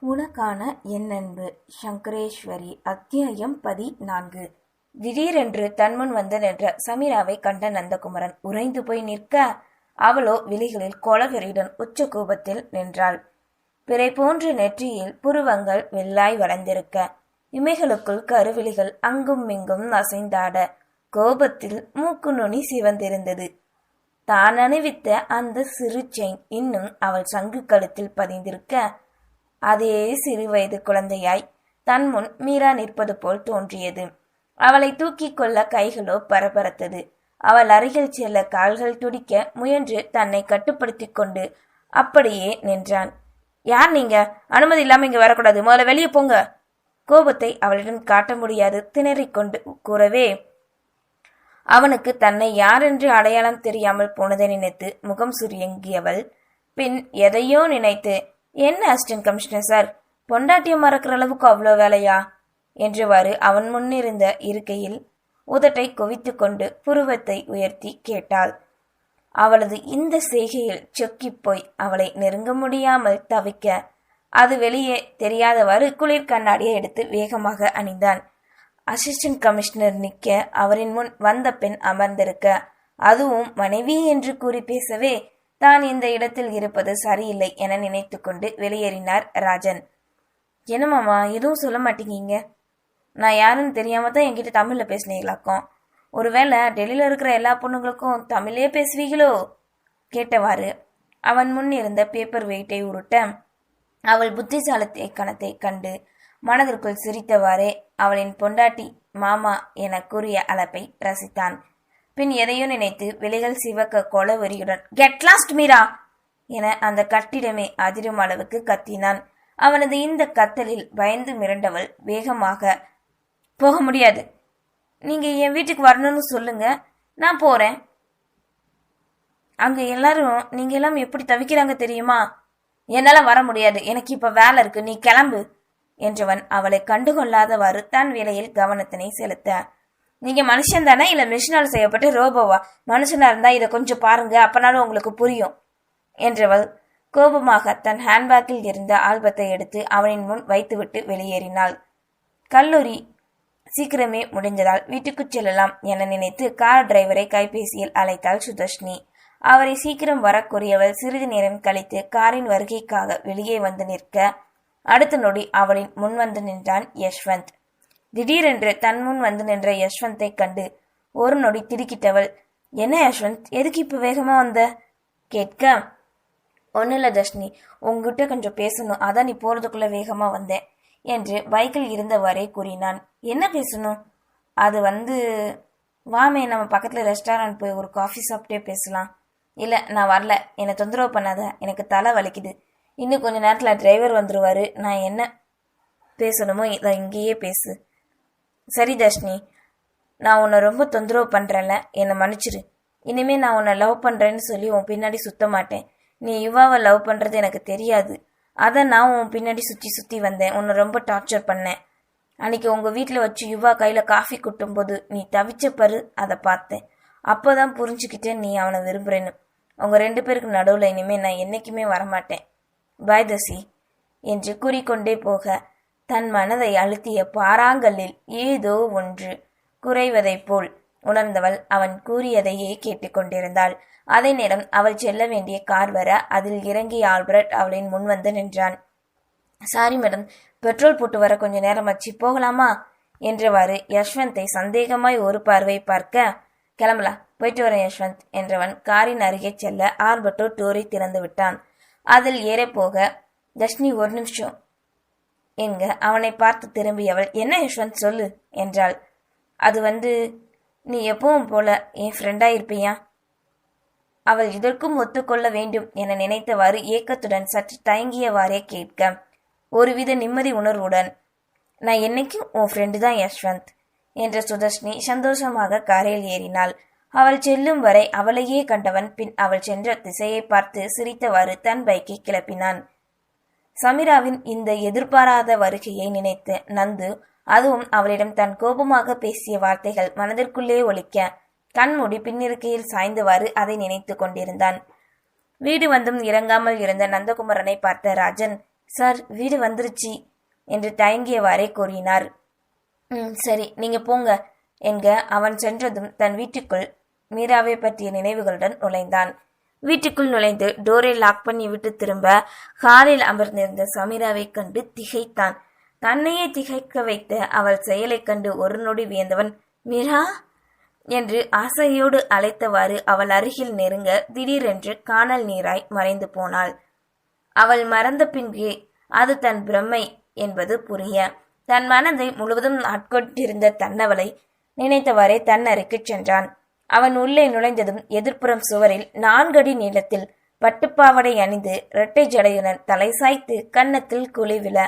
உனக்கான என் அன்பு சங்கரேஸ்வரி அத்தியாயம் 14. திடீரென்று தன்முன் வந்து நின்ற சமீராவை கண்ட நந்தகுமரன் உறைந்து போய் நிற்க, அவளோ விழிகளில் கொலவெறியுடன் உச்ச கோபத்தில் நின்றாள். பிறை போன்ற நெற்றியில் புருவங்கள் வெள்ளாய் வளர்ந்திருக்க, இமைகளுக்குள் கருவிழிகள் அங்கும் இங்கும் அசைந்தாட, கோபத்தில் மூக்கு நுனி சிவந்திருந்தது. தான் அணிவித்த அந்த சிறு செயின் இன்னும் அவள் சங்கு கழுத்தில் பதிந்திருக்க, அதே சிறு வயது குழந்தையாய் தன் முன் மீரா நிற்பது போல் தோன்றியது. அவளை தூக்கி கொள்ள கைகளோ பரபரத்தது. அவள் அருகில் செல்ல கால்கள் துடிக்க முயன்று தன்னை கட்டுப்படுத்தி கொண்டு அப்படியே நின்றான். யார் நீங்க? அனுமதி இல்லாம இங்க வரக்கூடாது, முதல்ல வெளியே போங்க. கோபத்தை அவளிடம் காட்ட முடியாது திணறிக்கொண்டு கூறவே, அவனுக்கு தன்னை யாரென்று அடையாளம் தெரியாமல் போனதை நினைத்து முகம் சுருங்கியவள் பின் எதையோ நினைத்து, என்ன அசிஸ்டன்ட் கமிஷனர் சார், பொண்டாட்டியை மறக்கிற அளவுக்கு அவ்வளோ வேலையா என்றவாறு அவன் முன்னிருந்த இருக்கையில் உதட்டை குவித்து கொண்டு புருவத்தை உயர்த்தி கேட்டாள். அவளது இந்த செய்கையில் சொக்கிப் போய் அவளை நெருங்க முடியாமல் தவிக்க, அது வெளியே தெரியாதவாறு குளிர் கண்ணாடியை எடுத்து வேகமாக அணிந்தான். அசிஸ்டன்ட் கமிஷனர் நிற்க, அவரின் முன் வந்த பெண் அமர்ந்திருக்க, அதுவும் மனைவி என்று கூறி பேசவே, தான் இந்த இடத்தில் இருப்பது சரியில்லை என நினைத்து கொண்டு வெளியேறினார் ராஜன். என்ன மாமா, எதுவும் சொல்ல மாட்டேங்க? நான் யாருன்னு தெரியாம தான் என்கிட்ட தமிழ்ல பேசினீங்களாக்கும். ஒருவேளை டெல்லியில இருக்கிற எல்லா பொண்ணுங்களுக்கும் தமிழே பேசுவீங்களோ கேட்டவாறு அவன் முன் இருந்த பேப்பர் வெயிட்டை உருட்ட, அவள் புத்திசாலத்தை கணத்தை கண்டு மனதிற்குள் சிரித்தவாறே அவளின் பொண்டாட்டி மாமா என கூறிய அழைப்பை ரசித்தான். பின் எதையோ நினைத்து விலைகள் சிவக்க கொலவெறியுடன் கெட் லாஸ்ட் மீரா என அந்த கட்டிடமே அதிரும் அளவுக்கு கத்தினான். அவனது இந்த கத்தலில் பயந்து மிரண்டவள் வேகமாக, போக முடியாது, நீங்க என் வீட்டுக்கு வரணும்னு சொல்லுங்க, நான் போறேன். அங்க எல்லாரும் நீங்க எல்லாம் எப்படி தவிக்கிறாங்க தெரியுமா? என்னால வர முடியாது, எனக்கு இப்ப வேலை இருக்கு, நீ கிளம்பு என்றவன் அவளை கண்டுகொள்ளாதவாறு தன் வேலையில் கவனத்தினை செலுத்த, நீங்க மனுஷன் தானே இல்ல மிஷினால் செய்யப்பட்ட ரோபோவா? மனுஷனா இருந்தா இதை கொஞ்சம் பாருங்க, அப்பனாலும் உங்களுக்கு புரியும் என்றவள் கோபமாக தன் ஹேண்ட்பேக்கில் இருந்த ஆல்பத்தை எடுத்து அவனின் முன் வைத்துவிட்டு வெளியேறினாள். கல்லூரி சீக்கிரமே முடிந்ததால் வீட்டுக்கு செல்லலாம் என நினைத்து கார் டிரைவரை கைபேசியில் அழைத்தாள் சுதர்ஷினி. அவரை சீக்கிரம் வர கூறியவள் சிறிது நேரம் கழித்து காரின் வருகைக்காக வெளியே வந்து நிற்க, அடுத்த நொடி அவளின் முன் வந்து நின்றான் யஷ்வந்த். திடீரென்று தன் முன் வந்து நின்ற யஷ்வந்தை கண்டு ஒரு நொடி திடுக்கிட்டவள், என்ன யஷ்வந்த், எதுக்கு இப்ப வேகமா வந்த கேட்க, ஒன்னும் இல்ல தர்ஷினி, உங்ககிட்ட கொஞ்சம் பேசணும், அதான் நீ போறதுக்குள்ள வேகமா வந்தேன் என்று பைக்கில் இருந்தவரை கூறினான். என்ன பேசணும்? அது வாமே, நம்ம பக்கத்துல ரெஸ்டாரண்ட் போய் ஒரு காஃபி சாப்பிட்டே பேசலாம். இல்ல, நான் வரல, என்னை தொந்தரவு பண்ணாத, எனக்கு தலை வலிக்குது, இன்னும் கொஞ்ச நேரத்துல டிரைவர் வந்துருவாரு, நான் என்ன பேசணுமோ இதை இங்கேயே பேசு. சரி தர்ஷினி, நான் உன்னை ரொம்ப தொந்தரவு பண்றேன்ல, என்னை மன்னிச்சிரு. இனிமே நான் உன்னை லவ் பண்றேன்னு சொல்லி உன் பின்னாடி சுத்த மாட்டேன். நீ யுவாவை லவ் பண்றது எனக்கு தெரியாது, அதான் நான் உன் பின்னாடி சுத்தி சுத்தி வந்தேன், உன்னை ரொம்ப டார்ச்சர் பண்ணேன். அன்னைக்கு உங்க வீட்டுல வச்சு யுவா கையில காஃபி குட்டும் போது நீ தவிச்ச பரு அதை பார்த்தேன். அப்போதான் புரிஞ்சுக்கிட்டேன் நீ அவனை விரும்புறேன்னு. உங்க 2 பேருக்கு நடுவுல இனிமே நான் என்னைக்குமே வரமாட்டேன். பாய் தசி என்று கூறிக்கொண்டே போக, தன் மனதை அழுத்திய பாறாங்கல்லில் ஏதோ ஒன்று குறைவதைப் போல் உணர்ந்தவள் அவன் கூறியதையே கேட்டுக்கொண்டிருந்தாள். அதே நேரம் அவள் செல்ல வேண்டிய கார் வர அதில் இறங்கிய ஆல்பர்ட் அவளின் முன் வந்து நின்றான். சாரி மேடம், பெட்ரோல் போட்டு வர கொஞ்ச நேரம் ஆச்சு, போகலாமா என்றவாறு யஷ்வந்தை சந்தேகமாய் ஒரு பார்வை பார்க்க, கிளம்பலாம், போயிட்டு வரேன் யஷ்வந்த் என்றவன் காரின் அருகே செல்ல ஆல்பர்ட்டோ டோரை திறந்து விட்டான். அதில் ஏற போக, தர்ஷினி ஒரு நிமிஷம் என்க அவனை பார்த்து திரும்பியவள், என்ன யஷ்வந்த் சொல்லு என்றாள். அது நீ எப்பவும் போல என் ஃப்ரெண்டா இருப்பியா? அவள் இதற்கும் ஒத்துக்கொள்ள வேண்டும் என நினைத்தவாறு ஏக்கத்துடன் சற்று தயங்கியவாறே கேட்க, ஒருவித நிம்மதி உணர்வுடன், நான் என்னைக்கும் உன் ஃப்ரெண்டு தான் யஷ்வந்த் என்ற சுதர்ஷினி சந்தோஷமாக காரில் ஏறினாள். அவள் செல்லும் வரை அவளையே கண்டவன் பின் அவள் சென்ற திசையை பார்த்து சிரித்தவாறு தன் பைக்கை கிளப்பினான். சமீராவின் இந்த எதிர்பாராத வருகையை நினைத்து நந்து, அதுவும் அவளிடம் தன் கோபமாக பேசிய வார்த்தைகள் மனதிற்குள்ளே ஒலிக்க, கண்மூடி பின்னிருக்கையில் சாய்ந்தவாறு அதை நினைத்து கொண்டிருந்தான். வீடு வந்தும் இறங்காமல் இருந்த நந்தகுமரனை பார்த்த ராஜன், சார் வீடு வந்துருச்சு என்று தயங்கியவாறே கூறினார். சரி, நீங்க போங்க என்க அவன் சென்றதும் தன் வீட்டுக்குள் மீராவை பற்றிய நினைவுகளுடன் நுழைந்தான். வீட்டுக்குள் நுழைந்து டோரை லாக் பண்ணி விட்டு திரும்ப ஹாலில் அமர்ந்திருந்த சமீராவை கண்டு திகைத்தான். தன்னையே திகைக்க வைத்த அவள் செயலைக் கண்டு ஒரு நொடி வியந்தவன், மீரா என்று ஆசையோடு அழைத்தவாறு அவள் அருகில் நெருங்க திடீரென்று காணல் நீராய் மறைந்து போனாள். அவள் மறந்த பின்பே அது தன் பிரம்மை என்பது புரிய தன் மனதை முழுவதும் ஆட்கொண்டிருந்த தன்னவளை நினைத்தவாறே தன் அறைக்குச் சென்றான். அவன் உள்ளே நுழைந்ததும் எதிர்ப்புறம் சுவரில் 4 அடி நீளத்தில் பட்டுப்பாவடை அணிந்து இரட்டை ஜடையுடன் தலை சாய்த்து கன்னத்தில் குழிவிழ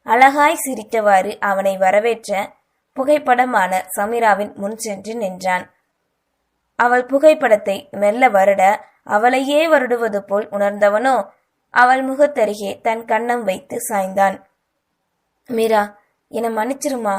அழகாய் சிரித்தவாறு அவனை வரவேற்ற புகைப்படமான சமீராவின் முன் சென்று நின்றான். அவள் புகைப்படத்தை மெல்ல வருட அவளையே வருடுவது போல் உணர்ந்தவனோ அவள் முகத்தருகே தன் கன்னம் வைத்து சாய்ந்தான். மீரா, என்னை மன்னிச்சிருமா,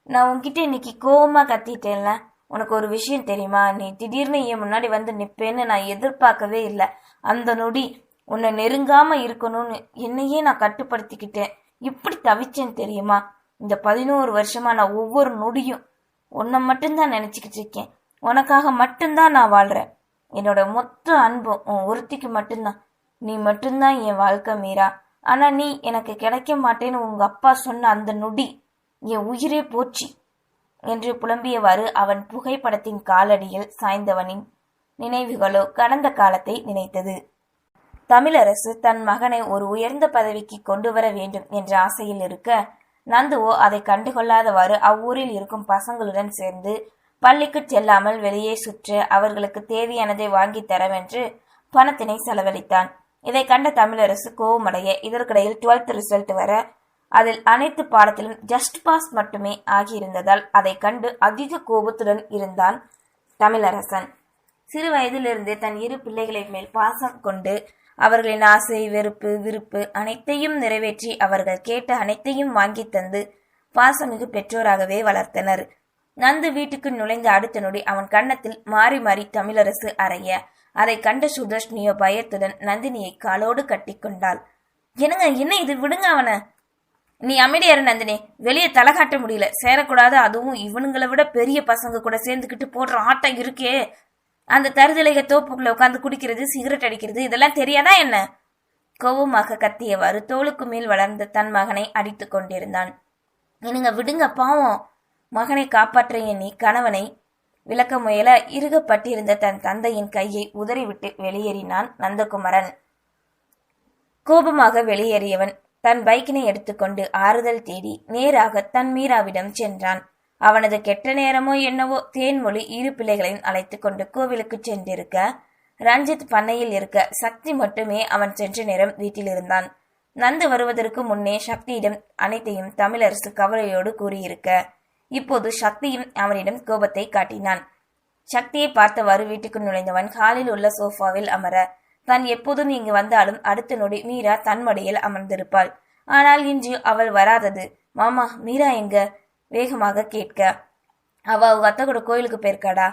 நான் உன்கிட்ட இன்னைக்கு கோவமா கத்திட்டேன்ல. உனக்கு ஒரு விஷயம் தெரியுமா? நீ திடீர்னு என் முன்னாடி வந்து நிப்பேன்னு நான் எதிர்பார்க்கவே இல்லை. அந்த நொடி உன்னை நெருங்காம இருக்கணும்னு என்னையே நான் கட்டுப்படுத்திக்கிட்டேன். இப்படி தவிச்சேன்னு தெரியுமா? இந்த 11 வருஷமா நான் ஒவ்வொரு நொடியும் உன்னை மட்டும்தான் நினைச்சுக்கிட்டு இருக்கேன். உனக்காக மட்டும்தான் நான் வாழ்றேன். என்னோட மொத்த அன்பும் உன் ஒருத்திக்கு மட்டும்தான். நீ மட்டும்தான் என் வாழ்க்கை மீரா. ஆனா நீ எனக்கு கிடைக்க மாட்டேன்னு உங்க அப்பா சொன்ன அந்த நொடி என் உயிரே போச்சு என்று புலம்பியவாறு அவன் புகைப்படத்தின் காலடியில் சாய்ந்தவனின் நினைவுகளோ கடந்த காலத்தை நினைத்தது. தமிழரசு தன் மகனை ஒரு உயர்ந்த பதவிக்கு கொண்டு வர வேண்டும் என்ற ஆசையில் இருக்க, நந்துவோ அதை கண்டுகொள்ளாதவாறு அவ்வூரில் இருக்கும் பசங்களுடன் சேர்ந்து பள்ளிக்கு செல்லாமல் வெளியே சுற்ற அவர்களுக்கு தேவையானதை வாங்கி தரவென்று பணத்தினை செலவழித்தான். இதை கண்ட தமிழரசு கோபமடைய, இதற்கிடையில் 12th ரிசல்ட் வர அதில் அனைத்து பாடத்திலும் ஜஸ்ட் பாஸ் மட்டுமே ஆகியிருந்ததால் அதை கண்டு அதிக கோபத்துடன் இருந்தான் தமிழரசன். சிறு வயதிலிருந்தே தன் 2 பிள்ளைகளை மேல் பாசம் கொண்டு அவர்களின் ஆசை, வெறுப்பு, விருப்பு அனைத்தையும் நிறைவேற்றி அவர்கள் கேட்ட அனைத்தையும் வாங்கி தந்து பாசமிகு பெற்றோராகவே வளர்த்தனர். நந்து வீட்டுக்கு நுழைந்த அடுத்த நொடி அவன் கன்னத்தில் மாறி மாறி தமிழரசு அறைய அதை கண்ட சுதர்ஷினியோ பயத்துடன் நந்தினியை காலோடு கட்டி கொண்டாள். என்ன இது, விடுங்க அவனை. நீ அமைதியாரு நந்தினி, வெளியே தலை காட்ட முடியல, சேரக்கூடாது. அதுவும் இவனுங்களை விட பெரிய பசங்க கூட சேர்ந்துக்கிட்டு போடுற ஆட்டம் இருக்கே. அந்த தருதலைக தோப்புக்குள்ள உட்காந்து குடிக்கிறது, சிகரெட் அடிக்கிறது, இதெல்லாம் தெரியாதா என்ன? கோவமாக கத்தியவாறு தோளுக்கு மேல் வளர்ந்த தன் மகனை அடித்து கொண்டிருந்தான். இனுங்க விடுங்க, பாவம். மகனை காப்பாற்ற எண்ணி கணவனை விளக்க முயல இறுகப்பட்டிருந்த தன் தந்தையின் கையை உதறிவிட்டு வெளியேறினான் நந்தகுமரன். கோபமாக வெளியேறியவன் தன் பைக்கினை எடுத்துக்கொண்டு ஆறுதல் தேடி நேராக தன் மீராவிடம் சென்றான். அவனது கெட்ட நேரமோ என்னவோ தேன்மொழி 2 பிள்ளைகளையும் அழைத்து கொண்டு கோவிலுக்கு சென்றிருக்க, ரஞ்சித் பண்ணையில் இருக்க, சக்தி மட்டுமே அவன் சென்ற நேரம் வீட்டில் இருந்தான். நந்து வருவதற்கு முன்னே சக்தியிடம் அனைத்தையும் தமிழரசு கவலையோடு கூறியிருக்க, இப்போது சக்தியும் அவனிடம் கோபத்தை காட்டினான். சக்தியை பார்த்தவாறு வீட்டுக்கு நுழைந்தவன் ஹாலில் உள்ள சோஃபாவில் அமர, தான் எப்போதும் இங்கு வந்தாலும் அடுத்த நொடி மீரா தன் மடியில் அமர்ந்திருப்பாள். ஆனால் இன்று அவள் வராதது. மாமா, மீரா எங்க? வேகமாக கேட்க, அவ அத்தை கூட கோயிலுக்கு போயிருக்காடா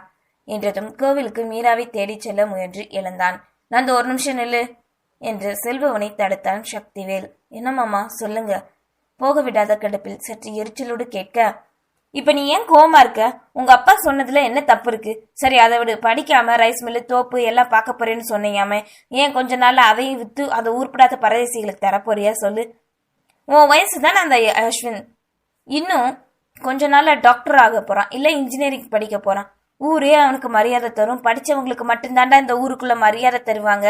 என்றதும் கோவிலுக்கு மீராவை தேடிச் செல்ல முயன்று எழுந்தான். நந்து, ஒரு நிமிஷம் நில்லு என்று செல்பவனை தடுத்தான் சக்திவேல். என்ன மாமா, சொல்லுங்க. போக விடாத கடுப்பில் சற்று எரிச்சலோடு கேட்க, இப்ப நீ ஏன் கோவமா இருக்க? உங்க அப்பா சொன்னதுல என்ன தப்பு இருக்கு? சரி, அதை விடு. படிக்காம ரைஸ் மில்லு, தோப்பு எல்லாம் பார்க்க போறேன்னு சொன்னீங்காம ஏன் கொஞ்ச நாள்ல அதையும் வித்து அதை உருப்படாத பரதேசிகளுக்கு தரப்போறியா சொல்லு. உன் வயசு தானே அந்த அஸ்வின். இன்னும் கொஞ்ச நாள்ல டாக்டர் ஆக போறான், இல்ல இன்ஜினியரிங் படிக்க போறான். ஊரே அவனுக்கு மரியாதை தரும். படிச்சவங்களுக்கு மட்டும்தாண்டா இந்த ஊருக்குள்ள மரியாதை தருவாங்க.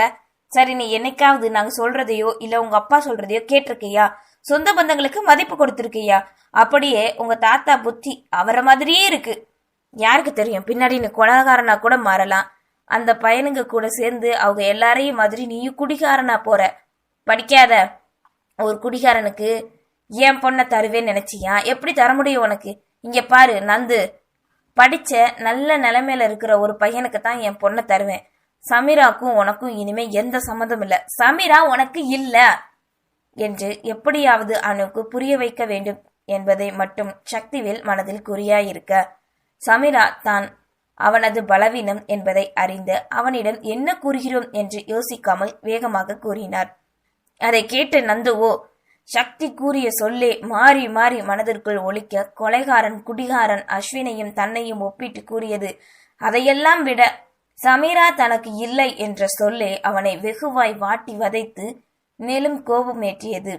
சரி, நீ என்னைக்காவது நாங்க சொல்றதையோ இல்ல உங்க அப்பா சொல்றதையோ கேட்டிருக்கியா? சொந்த பந்தங்களுக்கு மதிப்பு கொடுத்திருக்கியா? அப்படியே உங்க தாத்தா புத்தி அவரை மாதிரியே இருக்கு. யாருக்கு தெரியும், பின்னாடி நீ கொலகாரனா கூட மாறலாம். அந்த பையனுங்க கூட சேர்ந்து அவங்க எல்லாரையும் மாதிரி நீயும் குடிகாரனா போற. படிக்காத ஒரு குடிகாரனுக்கு என் பொண்ணை தருவேன்னு நினைச்சியா? எப்படி தர முடியும் உனக்கு? இங்க பாரு நந்து, படிச்ச நல்ல நிலைமையில இருக்கிற ஒரு பையனுக்கு தான் என் பொண்ணை தருவேன். சமீராக்கும் உனக்கும் இனிமே எந்த சம்மந்தம் இல்ல. சமீரா உனக்கு இல்ல என்று எப்படியாவது அவனுக்கு புரிய வைக்க வேண்டும் என்பதை மட்டும் சக்திவேல் மனதில் குறியாயிருக்க, சமீரா தான் அவனது பலவீனம் என்பதை அறிந்து அவனிடம் என்ன கூறுகிறோம் என்று யோசிக்காமல் வேகமாக கூறினார். அதை கேட்டு நந்துவோ, சக்தி கூறிய சொல்லே மாறி மாறி மனதிற்குள் ஒலிக்க கொலைகாரன் குடிகாரன் அஸ்வினையும் தன்னையும் ஒப்பிட்டு கூறியது. அதையெல்லாம் விட சமீரா தனக்கு இல்லை என்ற சொல்லே அவனை வெகுவாய் வாட்டி வதைத்து மேலும் கோபமேற்றியது.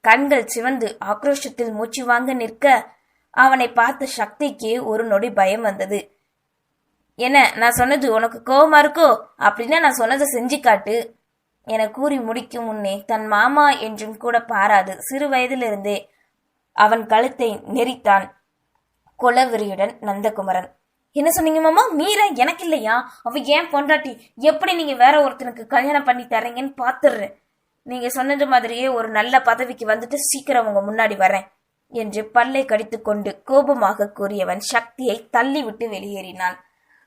கண்கள் சிவந்து ஆக்ரோஷத்தில் மூச்சு வாங்க நிற்க அவனை பார்த்த சக்திக்கு ஒரு நொடி பயம் வந்தது. என்ன, நான் சொன்னது உனக்கு கோபமா இருக்கோ? அப்படின்னா நான் சொன்னதை செஞ்சு காட்டு என கூறி முடிக்கும் முன்னே தன் மாமா என்றும் கூட பாராது சிறு வயதிலிருந்தே அவன் கழுத்தை நெரித்தான் கொலவெறியுடன் நந்தகுமரன். என்ன சொன்னீங்க மாமா? மீரா எனக்கு இல்லையா? அவ ஏன் பொண்டாட்டி? எப்படி நீங்க வேற ஒருத்தனுக்கு கல்யாணம் பண்ணி தரீங்கன்னு பாத்துடுறேன். நீங்க சொன்னது மாதிரியே ஒரு நல்ல பதவிக்கு வந்துட்டு சீக்கிரம் உங்க முன்னாடி வரேன் என்று பல்லை கடித்து கொண்டு கோபமாக கூறியவன் சக்தியை தள்ளிவிட்டு வெளியேறினான்.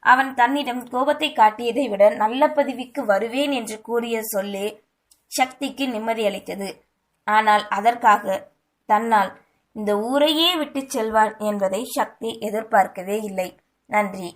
அவன் தன்னிடம் கோபத்தை காட்டியதை விட நல்ல பதவிக்கு வருவேன் என்று கூறிய சொல்லே சக்திக்கு நிம்மதி அளித்தது. ஆனால் அதற்காக தன்னால் இந்த ஊரையே விட்டு செல்வான் என்பதை சக்தி எதிர்பார்க்கவே இல்லை. நன்றி.